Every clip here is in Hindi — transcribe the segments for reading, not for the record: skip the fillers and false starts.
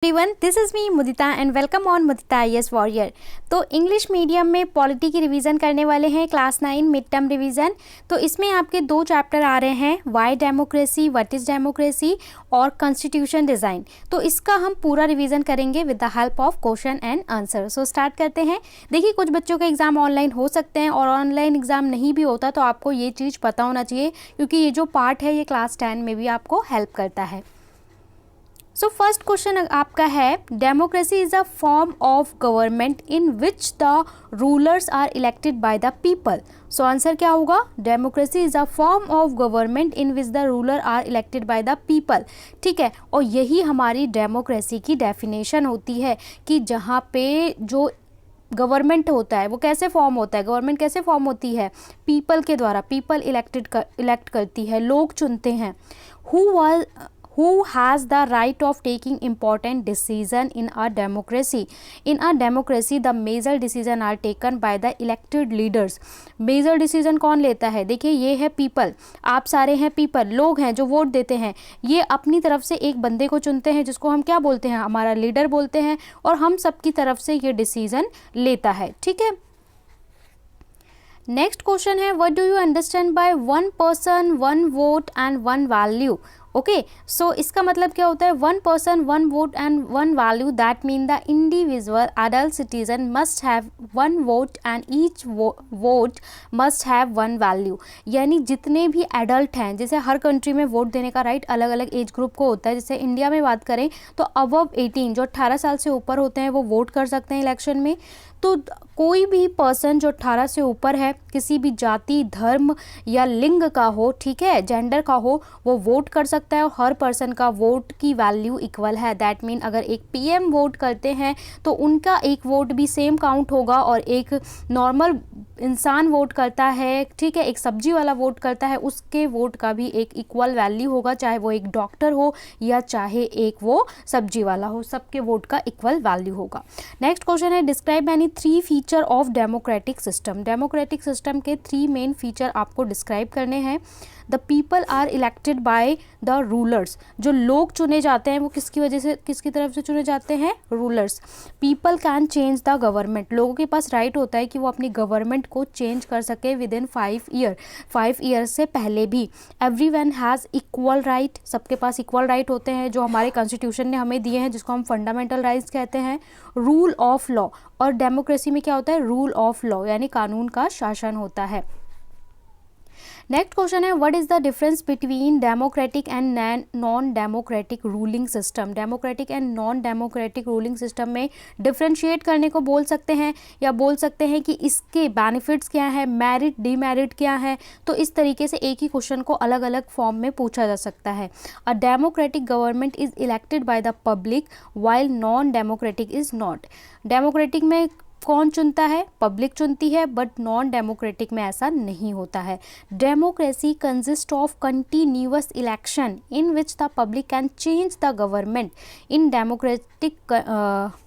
Everyone, this is me Mudita and welcome on Mudita IAS warrior. तो इंग्लिश मीडियम में पॉलिटी की रिवीजन करने वाले हैं, क्लास 9 मिड टर्म रिवीजन। तो इसमें आपके दो चैप्टर आ रहे हैं, Y democracy, what is democracy और कॉन्स्टिट्यूशन डिज़ाइन। तो इसका हम पूरा रिवीजन करेंगे with the help of question and answer. So start करते हैं। देखिए, कुछ बच्चों के एग्ज़ाम ऑनलाइन हो सकते हैं और ऑनलाइन एग्ज़ाम नहीं भी होता तो आपको ये चीज़ पता होना चाहिए, क्योंकि ये जो पार्ट है ये क्लास 10 में भी आपको हेल्प करता है। सो फर्स्ट क्वेश्चन आपका है, democracy is a form of government in which the rulers are elected by the people. So answer क्या होगा? Democracy is a form of government in which the ruler are elected by the people. ठीक है, और यही हमारी डेमोक्रेसी की डेफिनेशन होती है कि जहाँ पे जो गवर्नमेंट होता है वो कैसे फॉर्म होता है, गवर्नमेंट कैसे फॉर्म होती है? पीपल के द्वारा। पीपल इलेक्ट करती है, लोग चुनते हैं। Who has the right of taking important decision in a democracy? In a democracy, the major decision are taken by the elected leaders. Major decision कौन लेता है? देखिए, ये है पीपल, आप सारे हैं पीपल, लोग हैं जो वोट देते हैं। ये अपनी तरफ से एक बंदे को चुनते हैं जिसको हम क्या बोलते हैं? हमारा लीडर बोलते हैं, और हम सबकी तरफ से ये डिसीजन लेता है। ठीक है, नेक्स्ट क्वेश्चन है, what do you understand by one person one vote and one value? Okay, so इसका मतलब क्या होता है? One person one vote and one value, that mean the individual adult citizen must have one vote and each vote must have one value. यानी जितने भी एडल्ट हैं, जैसे हर कंट्री में वोट देने का राइट अलग अलग एज ग्रुप को होता है। जैसे इंडिया में बात करें तो अबव 18 जो 18 साल से ऊपर होते हैं वो वोट कर सकते हैं इलेक्शन में। तो कोई भी पर्सन जो 18 से ऊपर है, किसी भी जाति, धर्म या लिंग का हो, ठीक है, जेंडर का हो, वो वोट कर सकता है और हर पर्सन का वोट की वैल्यू इक्वल है। दैट मीन अगर एक पीएम वोट करते हैं तो उनका एक वोट भी सेम काउंट होगा, और एक नॉर्मल इंसान वोट करता है, ठीक है, एक सब्जी वाला वोट करता है, उसके वोट का भी एक इक्वल वैल्यू होगा, चाहे वो एक डॉक्टर हो या चाहे एक वो सब्जी वाला हो, सबके वोट का इक्वल वैल्यू होगा। नेक्स्ट क्वेश्चन है, describe any 3 feature of democratic system. Democratic system के 3 मेन फीचर आपको डिस्क्राइब करने हैं। The people are elected by the rulers, जो लोग चुने जाते हैं वो किसकी वजह से, किसकी तरफ से चुने जाते हैं? Rulers. People can change the government, लोगों के पास राइट होता है कि वो अपनी गवर्नमेंट को चेंज कर सके विद इन 5 ईयर से पहले भी। Every one has equal right, सबके पास इक्वल राइट होते हैं जो हमारे कॉन्स्टिट्यूशन ने हमें दिए हैं, जिसको हम फंडामेंटल राइट्स कहते हैं। रूल ऑफ लॉ, और डेमोक्रेसी में क्या होता है? रूल ऑफ लॉ, यानी कानून का शासन होता है। नेक्स्ट क्वेश्चन है, what is the difference between democratic and non democratic ruling system? Democratic and non democratic ruling system में डिफरेंशिएट करने को बोल सकते हैं, या बोल सकते हैं कि इसके बेनिफिट्स क्या है, मेरिट डीमेरिट क्या है। तो इस तरीके से एक ही क्वेश्चन को अलग अलग फॉर्म में पूछा जा सकता है। A democratic government is elected by the public while non democratic is not. Democratic में कौन चुनता है? पब्लिक चुनती है, बट नॉन डेमोक्रेटिक में ऐसा नहीं होता है। Democracy consist of continuous election in which the public can change the government. In democratic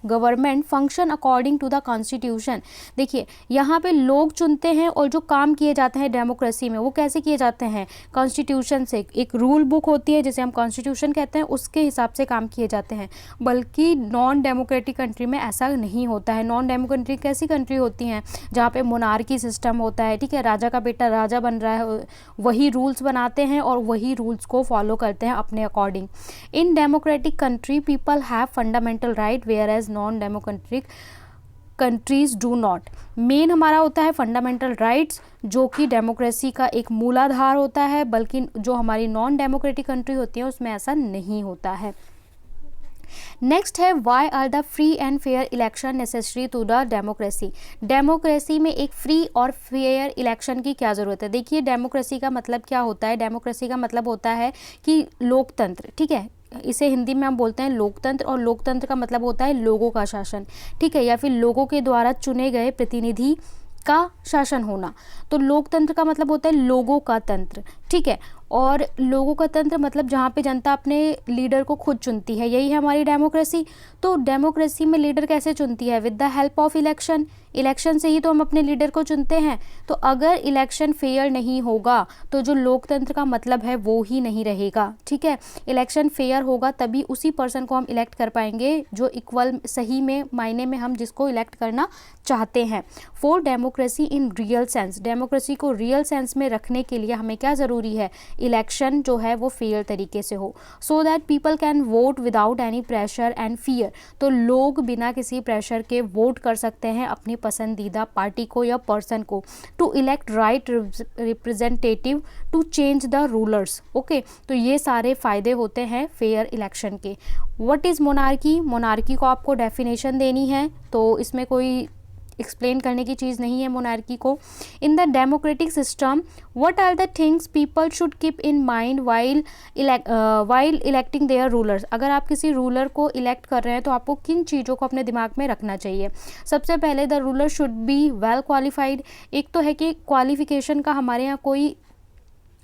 government function according to the constitution. देखिए, यहाँ पे लोग चुनते हैं और जो काम किए जाते हैं डेमोक्रेसी में वो कैसे किए जाते हैं? कॉन्स्टिट्यूशन से। एक रूल बुक होती है जिसे हम कॉन्स्टिट्यूशन कहते हैं, उसके हिसाब से काम किए जाते हैं। बल्कि नॉन डेमोक्रेटिक कंट्री में ऐसा नहीं होता है। नॉन डेमोक्रेटिक कैसी कंट्री होती हैं? जहाँ पे मोनार्की सिस्टम होता है, ठीक है, राजा का बेटा राजा बन रहा है, वही रूल्स बनाते हैं और वही रूल्स को फॉलो करते हैं अपने according. In democratic country people have fundamental right whereas non democratic countries do not. Main हमारा होता है फंडामेंटल राइट्स, जो कि डेमोक्रेसी का एक मूलाधार होता है, बल्कि जो हमारी नॉन डेमोक्रेटिक कंट्री होती है उसमें ऐसा नहीं होता है। नेक्स्ट है, why are the free and fair election necessary to the democracy? Democracy में एक फ्री और फेयर इलेक्शन की क्या ज़रूरत है? देखिए, डेमोक्रेसी का मतलब क्या होता है? डेमोक्रेसी का मतलब होता है कि लोकतंत्र, ठीक है, इसे हिंदी में हम बोलते हैं लोकतंत्र, और लोकतंत्र का मतलब होता है लोगों का शासन, ठीक है, या फिर लोगों के द्वारा चुने गए प्रतिनिधि का शासन होना। तो लोकतंत्र का मतलब होता है लोगों का तंत्र, ठीक है। और लोगों का तंत्र मतलब जहाँ पे जनता अपने लीडर को खुद चुनती है, यही है हमारी डेमोक्रेसी। तो डेमोक्रेसी में लीडर कैसे चुनती है? With the help of election. Election से ही तो हम अपने लीडर को चुनते हैं। तो अगर इलेक्शन फेयर नहीं होगा तो जो लोकतंत्र का मतलब है वो ही नहीं रहेगा, ठीक है। इलेक्शन फेयर होगा तभी उसी पर्सन को हम इलेक्ट कर पाएंगे जो इक्वल सही में मायने में हम जिसको इलेक्ट करना चाहते हैं। For democracy in real sense, democracy को रियल सेंस में रखने के लिए हमें क्या ज़रूरी है? इलेक्शन जो है वो फेयर तरीके से हो, so that people can vote without any pressure and fear. तो लोग बिना किसी प्रेशर के वोट कर सकते हैं अपनी पसंदीदा पार्टी को या पर्सन को। To elect right representative to change the rulers. Okay, तो ये सारे फायदे होते हैं फेयर इलेक्शन के। What is monarchy? मोनार्की को आपको डेफिनेशन देनी है, तो इसमें कोई एक्सप्लेन करने की चीज़ नहीं है मोनार्की को। In the democratic system what are the things people should keep in mind while electing their rulers. अगर आप किसी रूलर को इलेक्ट कर रहे हैं तो आपको किन चीज़ों को अपने दिमाग में रखना चाहिए? सबसे पहले the ruler should be well qualified. एक तो है कि क्वालिफिकेशन का हमारे यहाँ कोई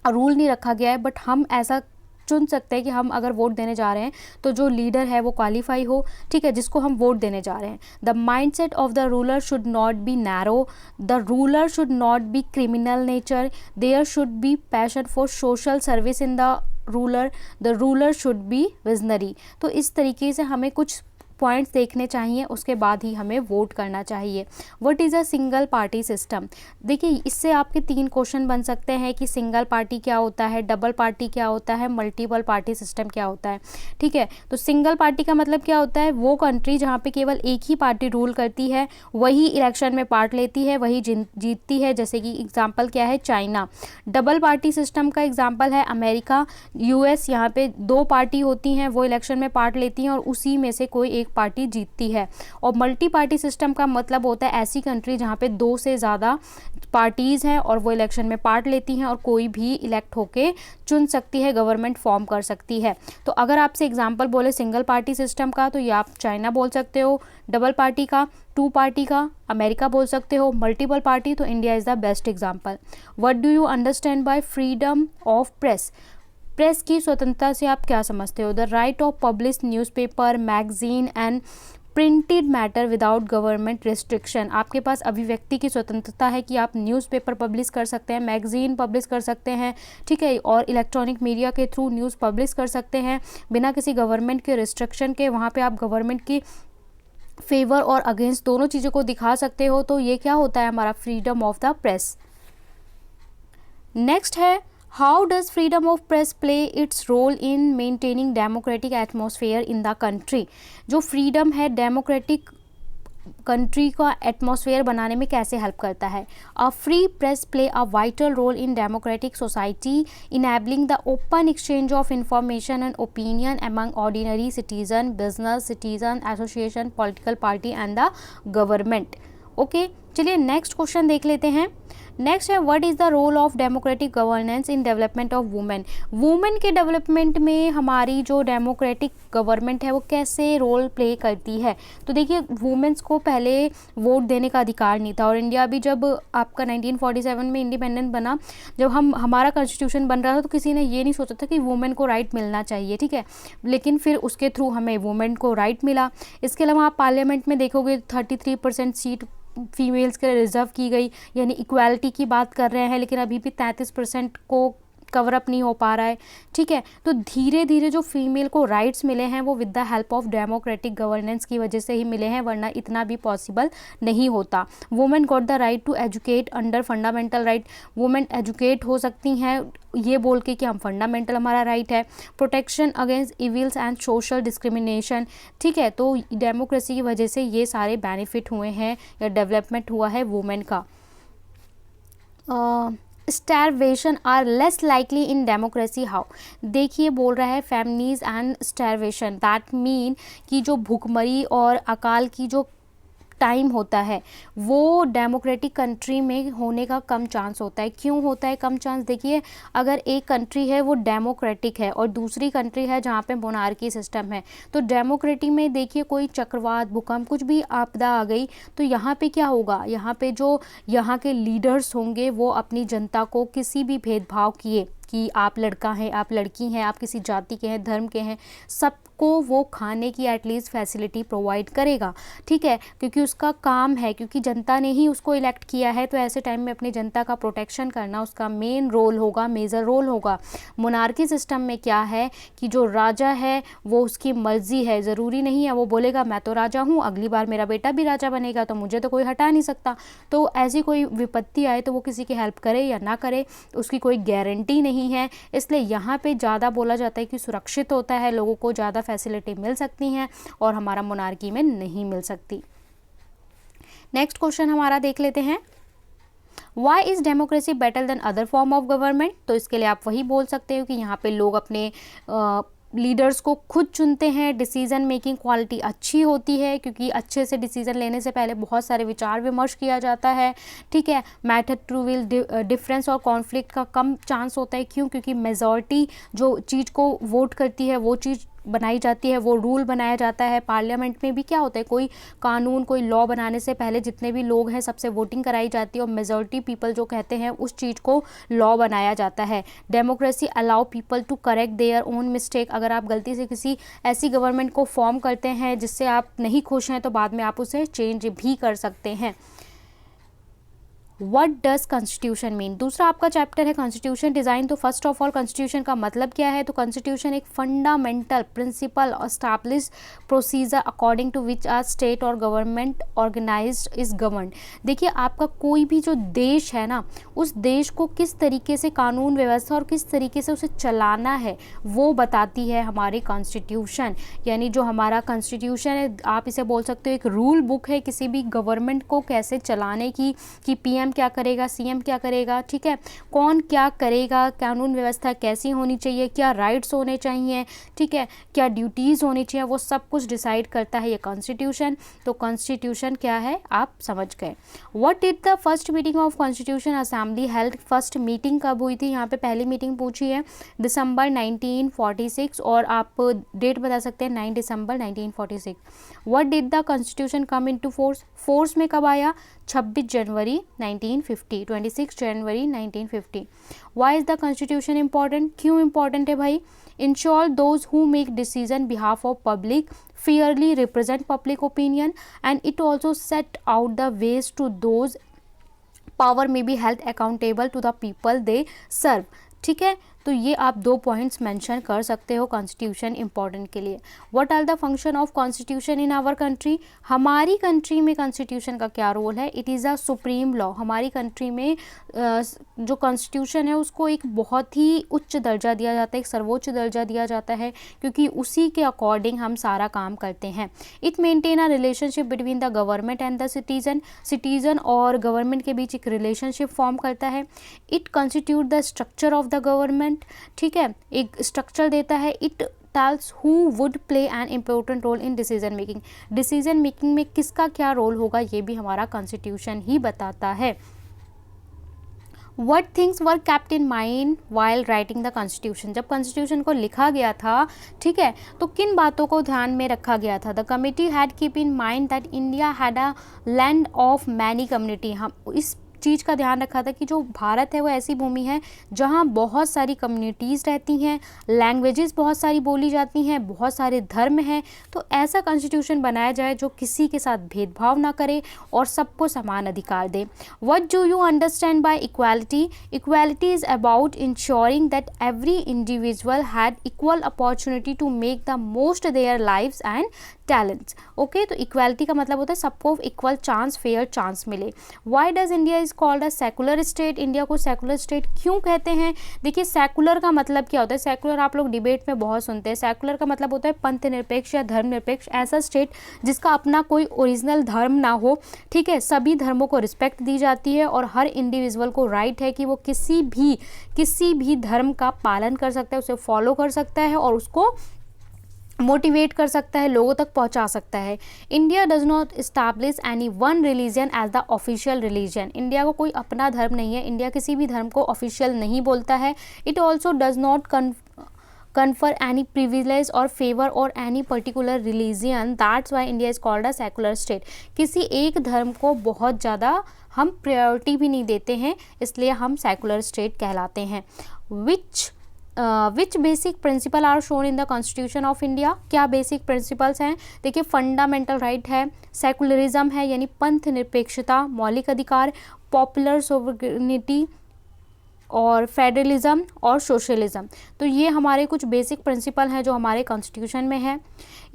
रूल नहीं रखा गया है, बट हम ऐसा चुन सकते हैं कि हम अगर वोट देने जा रहे हैं तो जो लीडर है वो क्वालिफाई हो, ठीक है, जिसको हम वोट देने जा रहे हैं। The mindset of the ruler should not be narrow. The ruler should not be criminal nature. There should be passion for social service in the ruler. The ruler should be visionary. तो इस तरीके से हमें कुछ पॉइंट्स देखने चाहिए, उसके बाद ही हमें वोट करना चाहिए। What is a single party system? देखिए, इससे आपके 3 क्वेश्चन बन सकते हैं कि सिंगल पार्टी क्या होता है, डबल पार्टी क्या होता है, मल्टीपल पार्टी सिस्टम क्या होता है, ठीक है। तो सिंगल पार्टी का मतलब क्या होता है? वो कंट्री जहाँ पे केवल एक ही पार्टी रूल करती है, वही इलेक्शन में पार्ट लेती है, वही जीतती है। जैसे कि एग्जाम्पल क्या है? चाइना। डबल पार्टी सिस्टम का एग्जाम्पल है अमेरिका, यूएस। यहाँ पे 2 पार्टी होती हैं, वो इलेक्शन में पार्ट लेती हैं और उसी में से कोई एक पार्टी जीतती है। और मल्टी पार्टी सिस्टम का मतलब होता है ऐसी कंट्री जहाँ पे 2 से ज़्यादा पार्टीज़ हैं और वो इलेक्शन में पार्ट लेती हैं और कोई भी इलेक्ट होके चुन सकती है, गवर्नमेंट फॉर्म कर सकती है। तो अगर आपसे एग्जांपल बोले सिंगल पार्टी सिस्टम का तो ये आप चाइना बोल सकते हो, डबल पार्टी का, 2 पार्टी का अमेरिका बोल सकते हो, मल्टीपल पार्टी तो India is the best example. What do you understand bye freedom of press? Press की स्वतंत्रता से आप क्या समझते हो? The right of publish newspaper, magazine and printed matter without government restriction. आपके पास अभिव्यक्ति की स्वतंत्रता है कि आप न्यूज़पेपर पब्लिश कर सकते हैं, मैगजीन पब्लिश कर सकते हैं, ठीक है, और इलेक्ट्रॉनिक मीडिया के थ्रू न्यूज़ पब्लिश कर सकते हैं बिना किसी गवर्नमेंट के रिस्ट्रिक्शन के। वहाँ पे आप गवर्नमेंट की फेवर और अगेंस्ट दोनों चीज़ों को दिखा सकते हो। तो ये क्या होता है? हमारा freedom of the press. Next है, how does freedom of press play its role in maintaining democratic atmosphere in the country? जो फ्रीडम है डेमोक्रेटिक कंट्री का एटमॉस्फेयर बनाने में कैसे हेल्प करता है? A free press play a vital role in democratic society, enabling the open exchange of information and opinion among ordinary citizen, business, citizen, association, political party and the government. Okay, चलिए नेक्स्ट क्वेश्चन देख लेते हैं। नेक्स्ट है, what is the role of democratic governance in development of women? Women के डेवलपमेंट में हमारी जो डेमोक्रेटिक गवर्नमेंट है वो कैसे रोल प्ले करती है? तो देखिए, वुमेन्स को पहले वोट देने का अधिकार नहीं था और इंडिया भी जब आपका 1947 में इंडिपेंडेंट बना, जब हमारा कॉन्स्टिट्यूशन बन रहा था तो किसी ने ये नहीं सोचा था कि वुमेन को राइट मिलना चाहिए, ठीक है, लेकिन फिर उसके थ्रू हमें वुमेन को राइट मिला। इसके अलावा आप पार्लियामेंट में देखोगे 33% सीट फीमेल्स के लिए रिजर्व की गई, यानी इक्वालिटी की बात कर रहे हैं, लेकिन अभी भी 33% को कवर अप नहीं हो पा रहा है, ठीक है। तो धीरे धीरे जो फीमेल को राइट्स मिले हैं वो with the help of democratic governance की वजह से ही मिले हैं, वरना इतना भी पॉसिबल नहीं होता। Women got the right to educate under fundamental right. Women educate हो सकती हैं ये बोल के कि हम फंडामेंटल हमारा राइट है। Protection against evils and social discrimination, ठीक है। तो डेमोक्रेसी की वजह से ये सारे बेनिफिट हुए हैं या डेवलपमेंट हुआ है वुमेन का। Starvation are less likely in democracy how? देखिए, बोल रहा है families and starvation, that mean कि जो भूखमरी और अकाल की जो टाइम होता है वो डेमोक्रेटिक कंट्री में होने का कम चांस होता है। क्यों होता है कम चांस? देखिए, अगर एक कंट्री है वो डेमोक्रेटिक है और दूसरी कंट्री है जहाँ पे मोनार्की सिस्टम है, तो डेमोक्रेटिक में देखिए कोई चक्रवात, भूकंप, कुछ भी आपदा आ गई तो यहाँ पे क्या होगा? यहाँ पे जो यहाँ के लीडर्स होंगे वो अपनी जनता को किसी भी भेदभाव किए कि आप लड़का हैं, आप लड़की हैं, आप किसी जाति के हैं, धर्म के हैं, सबको वो खाने की एटलीस्ट फैसिलिटी प्रोवाइड करेगा, ठीक है, क्योंकि उसका काम है, क्योंकि जनता ने ही उसको इलेक्ट किया है, तो ऐसे टाइम में अपनी जनता का प्रोटेक्शन करना उसका मेन रोल होगा, मेजर रोल होगा। मोनार्की सिस्टम में क्या है कि जो राजा है वो उसकी मर्जी है, ज़रूरी नहीं है वो बोलेगा मैं तो राजा हूँ, अगली बार मेरा बेटा भी राजा बनेगा तो मुझे तो कोई हटा नहीं सकता। तो ऐसी कोई विपत्ति आए तो वो किसी की हेल्प करे या ना करे उसकी कोई गारंटी नहीं है, इसलिए यहाँ पे ज़्यादा बोला जाता है कि सुरक्षित होता है, लोगों को ज़्यादा फैसिलिटी मिल सकती हैं और हमारा मोनार्की में नहीं मिल सकती। नेक्स्ट क्वेश्चन हमारा देख लेते हैं, why is democracy better than other form of government. तो इसके लिए आप वही बोल सकते हो कि यहाँ पे लोग अपने लीडर्स को खुद चुनते हैं, डिसीज़न मेकिंग क्वालिटी अच्छी होती है, क्योंकि अच्छे से डिसीज़न लेने से पहले बहुत सारे विचार विमर्श किया जाता है, ठीक है। मैटर ट्रू विल डिफरेंस और कॉन्फ्लिक्ट का कम चांस होता है, क्यों, क्योंकि मेजॉरिटी जो चीज़ को वोट करती है वो चीज़ बनाई जाती है, वो रूल बनाया जाता है। पार्लियामेंट में भी क्या होता है, कोई कानून कोई लॉ बनाने से पहले जितने भी लोग हैं सबसे वोटिंग कराई जाती है और मेजॉरिटी पीपल जो कहते हैं उस चीज़ को लॉ बनाया जाता है। Democracy allow people to correct their own mistake. अगर आप गलती से किसी ऐसी गवर्नमेंट को फॉर्म करते हैं जिससे आप नहीं खुश हैं तो बाद में आप उसे चेंज भी कर सकते हैं। What does constitution mean. दूसरा आपका चैप्टर है कॉन्स्टिट्यूशन डिज़ाइन। तो फर्स्ट ऑफ ऑल कॉन्स्टिट्यूशन का मतलब क्या है, तो कॉन्स्टिट्यूशन एक fundamental principle establish procedure according to which our state और गवर्नमेंट ऑर्गेनाइज्ड इज गवर्नड। देखिए आपका कोई भी जो देश है ना, उस देश को किस तरीके से कानून व्यवस्था और किस तरीके से उसे चलाना है वो बताती है हमारी कॉन्स्टिट्यूशन। यानी जो हमारा कॉन्स्टिट्यूशन है आप इसे बोल सकते हो एक रूल बुक है किसी भी गवर्नमेंट को कैसे चलाने की, कि पीएम क्या करेगा, सीएम क्या करेगा, ठीक है, कौन क्या करेगा, कानून व्यवस्था कैसी होनी चाहिए, क्या राइट्स होने चाहिए, ठीक है, क्या ड्यूटीज़ होनी चाहिए, वो सब कुछ डिसाइड करता है ये कॉन्स्टिट्यूशन। तो कॉन्स्टिट्यूशन क्या है आप समझ गए। What did the first meeting of constitution assembly held. First meeting कब हुई थी, यहाँ पे पहली मीटिंग पूछी है दिसंबर 1946 और आप डेट बता सकते हैं 9 दिसंबर 1946। What did the constitution come into force. Force में कब आया, 26 जनवरी 1950, 26 जनवरी 1950। Why is the constitution important, क्यों इम्पॉर्टेंट है भाई। Ensure those who make decision behalf of public fairly represent public opinion and it also set out the ways to those power may be held accountable to the people they serve, ठीक है। तो ये आप 2 पॉइंट्स मेंशन कर सकते हो कॉन्स्टिट्यूशन इंपॉर्टेंट के लिए। What are the function of constitution in our country. हमारी कंट्री में कॉन्स्टिट्यूशन का क्या रोल है, it is a supreme law. हमारी कंट्री में जो कॉन्स्टिट्यूशन है उसको एक बहुत ही उच्च दर्जा दिया जाता है, एक सर्वोच्च दर्जा दिया जाता है, क्योंकि उसी के अकॉर्डिंग हम सारा काम करते हैं। It maintain a relationship between the government and the citizen. Citizen और गवर्नमेंट के बीच एक रिलेशनशिप फॉर्म करता है। It constitute the structure of the government, ठीक है, एक स्ट्रक्चर देता है। It tells who would play an important role in decision making. Decision making में किसका क्या रोल होगा ये भी हमारा कॉन्स्टिट्यूशन ही बताता है। What things were kept in mind while writing the constitution। जब कॉन्स्टिट्यूशन को लिखा गया था, ठीक है, तो किन बातों को ध्यान में रखा गया था। The committee had keep in mind that India had a land of many community. हम इस चीज़ का ध्यान रखा था कि जो भारत है वो ऐसी भूमि है जहाँ बहुत सारी कम्युनिटीज़ रहती हैं, लैंग्वेजेस बहुत सारी बोली जाती हैं, बहुत सारे धर्म हैं। तो ऐसा कॉन्स्टिट्यूशन बनाया जाए जो किसी के साथ भेदभाव ना करे और सबको समान अधिकार दे। What do you understand by equality. Equality is about ensuring that every individual had equal opportunity to make the most their lives and talents. Okay, तो इक्वालिटी का मतलब होता है सबको इक्वल चांस, फेयर चांस मिले। Why does India is called a secular state. India को सेकुलर स्टेट क्यों कहते हैं। देखिए सेकुलर का मतलब क्या होता है, सेकुलर आप लोग डिबेट में बहुत सुनते हैं। सेकुलर का मतलब होता है पंथ निरपेक्ष या धर्म निरपेक्ष, ऐसा स्टेट जिसका अपना कोई ओरिजिनल धर्म ना हो, ठीक है, सभी धर्मों को रिस्पेक्ट दी जाती है और हर इंडिविजुअल को राइट है कि वो किसी भी धर्म का पालन कर सकता है, उसे फॉलो कर सकता है और उसको मोटिवेट कर सकता है, लोगों तक पहुंचा सकता है। India does not establish any one religion as the official religion. India को कोई अपना धर्म नहीं है, इंडिया किसी भी धर्म को ऑफिशियल नहीं बोलता है। It also does not confer any privilege or favor or any particular religion, that's why India is called a secular state. किसी एक धर्म को बहुत ज़्यादा हम प्रायोरिटी भी नहीं देते हैं, इसलिए हम सेकुलर स्टेट कहलाते हैं. Which basic principle are shown in the constitution of India. क्या बेसिक प्रिंसिपल्स हैं? देखिए, फंडामेंटल राइट है, सेकुलरिज्म है यानी पंथ निरपेक्षता, मौलिक अधिकार, पॉपुलर सोवरेनिटी और फेडरलिज्म और सोशलिज्म. तो ये हमारे कुछ बेसिक प्रिंसिपल हैं जो हमारे कॉन्स्टिट्यूशन में है.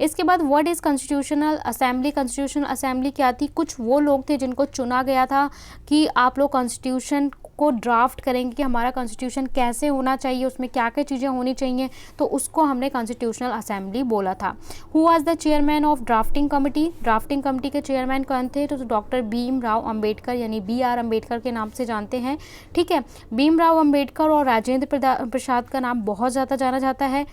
इसके बाद what is constitutional assembly. Constitutional assembly क्या थी? कुछ वो लोग थे जिनको चुना गया था कि आप लोग कॉन्स्टिट्यूशन को ड्राफ्ट करेंगे कि हमारा कॉन्स्टिट्यूशन कैसे होना चाहिए, उसमें क्या क्या चीज़ें होनी चाहिए, तो उसको हमने कॉन्स्टिट्यूशनल असेंबली बोला था. Who was the chairman of drafting committee. Drafting committee के चेयरमैन कौन थे? तो डॉक्टर भीमराव अंबेडकर यानी BR अम्बेडकर के नाम से जानते हैं. ठीक है, भीमराव अंबेडकर और राजेंद्र प्रसाद का नाम बहुत ज़्यादा जाना जाता है.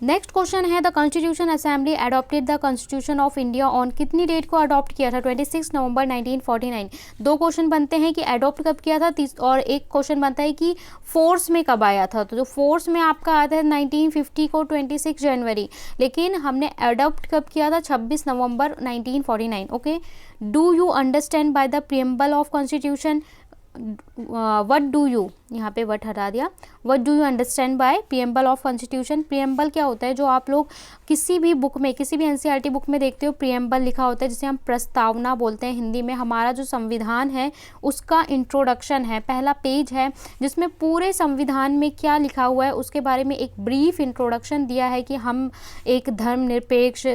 नेक्स्ट क्वेश्चन है, the constitution assembly adopted the constitution of India on. कितनी डेट को अडॉप्ट किया था? 26 नवंबर 1949. दो क्वेश्चन बनते हैं कि एडॉप्ट कब किया था, और एक क्वेश्चन बनता है कि फोर्स में कब आया था. तो जो फोर्स में आपका आया था 1950 को 26 जनवरी, लेकिन हमने एडॉप्ट कब किया था? 26 नवंबर 1949. Okay. Do you understand by the preamble of constitution. What do you, यहाँ पे वट हटा दिया. What do you understand bye preamble of constitution. Preamble क्या होता है? जो आप लोग किसी भी बुक में, किसी भी NCERT बुक में देखते हो, प्रीएम्बल लिखा होता है जिसे हम प्रस्तावना बोलते हैं हिंदी में. हमारा जो संविधान है उसका इंट्रोडक्शन है, पहला पेज है जिसमें पूरे संविधान में क्या लिखा हुआ है उसके बारे में एक ब्रीफ इंट्रोडक्शन दिया है कि हम एक धर्मनिरपेक्ष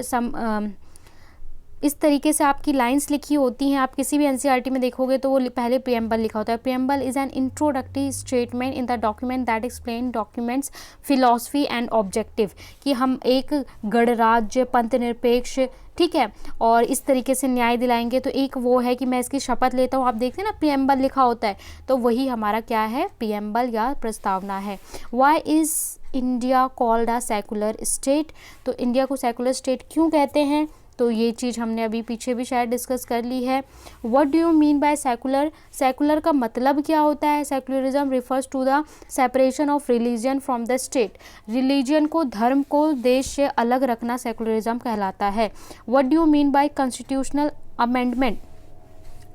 इस तरीके से आपकी लाइंस लिखी होती हैं. आप किसी भी NCERT में देखोगे तो वो पहले प्रीएम्बल लिखा होता है. Preamble is an introductory statement in the document that explain documents philosophy and objective. कि हम एक गणराज्य, पंथ निरपेक्ष, ठीक है, और इस तरीके से न्याय दिलाएंगे. तो एक वो है कि मैं इसकी शपथ लेता हूँ. आप देखते हैं ना प्रीएम्बल लिखा होता है, तो वही हमारा क्या है? प्रीएम्बल या प्रस्तावना है. Why is India called a secular state. तो इंडिया को सेकुलर स्टेट क्यों कहते हैं? तो ये चीज़ हमने अभी पीछे भी शायद डिस्कस कर ली है. What do you mean by secular. Secular का मतलब क्या होता है? Secularism refers to the separation of religion from the state. Religion को, धर्म को देश से अलग रखना सेकुलरिज्म कहलाता है. What do you mean bye constitutional amendment.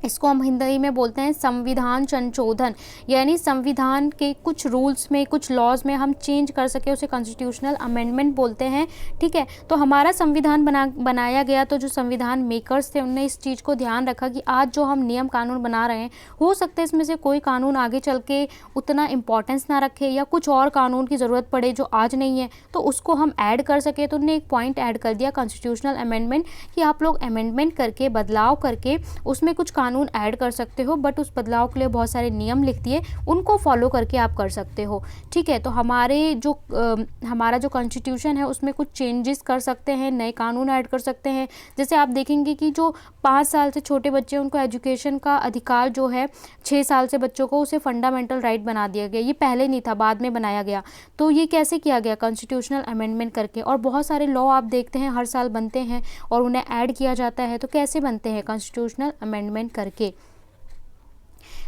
इसको हम हिंदी में बोलते हैं संविधान संशोधन, यानी संविधान के कुछ रूल्स में, कुछ लॉज में हम चेंज कर सके, उसे कॉन्स्टिट्यूशनल अमेंडमेंट बोलते हैं. ठीक है, तो हमारा संविधान बनाया गया, तो जो संविधान मेकर्स थे उन्होंने इस चीज़ को ध्यान रखा कि आज जो हम नियम कानून बना रहे हैं, हो सकता है इसमें से कोई कानून आगे चल के उतना इम्पोर्टेंस ना रखे या कुछ और कानून की ज़रूरत पड़े जो आज नहीं है, तो उसको हम ऐड कर सके. तो उन्होंने एक पॉइंट ऐड कर दिया कॉन्स्टिट्यूशनल अमेंडमेंट, कि आप लोग अमेंडमेंट करके, बदलाव करके उसमें कुछ कानून ऐड कर सकते हो, बट उस बदलाव के लिए बहुत सारे नियम लिख दिए, उनको फॉलो करके आप कर सकते हो. ठीक है, तो हमारा जो कॉन्स्टिट्यूशन है उसमें कुछ चेंजेस कर सकते हैं, नए कानून ऐड कर सकते हैं. जैसे आप देखेंगे कि जो 5 साल से छोटे बच्चे हैं उनको एजुकेशन का अधिकार जो है 6 साल से बच्चों को, उसे फंडामेंटल राइट बना दिया गया. ये पहले नहीं था, बाद में बनाया गया. तो ये कैसे किया गया? कॉन्स्टिट्यूशनल अमेंडमेंट करके. और बहुत सारे लॉ आप देखते हैं हर साल बनते हैं और उन्हें ऐड किया जाता है. तो कैसे बनते हैं? कॉन्स्टिट्यूशनल अमेंडमेंट करके.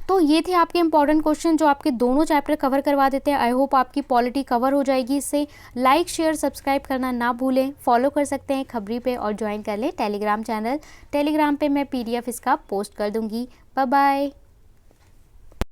तो ये थे आपके इंपॉर्टेंट क्वेश्चन जो आपके दोनों चैप्टर कवर करवा देते हैं. आई होप आपकी पॉलिटी कवर हो जाएगी इससे. लाइक, शेयर, सब्सक्राइब करना ना भूलें. फॉलो कर सकते हैं खबरी पे और ज्वाइन कर लें टेलीग्राम चैनल. टेलीग्राम पे मैं PDF इसका पोस्ट कर दूंगी. Bye bye.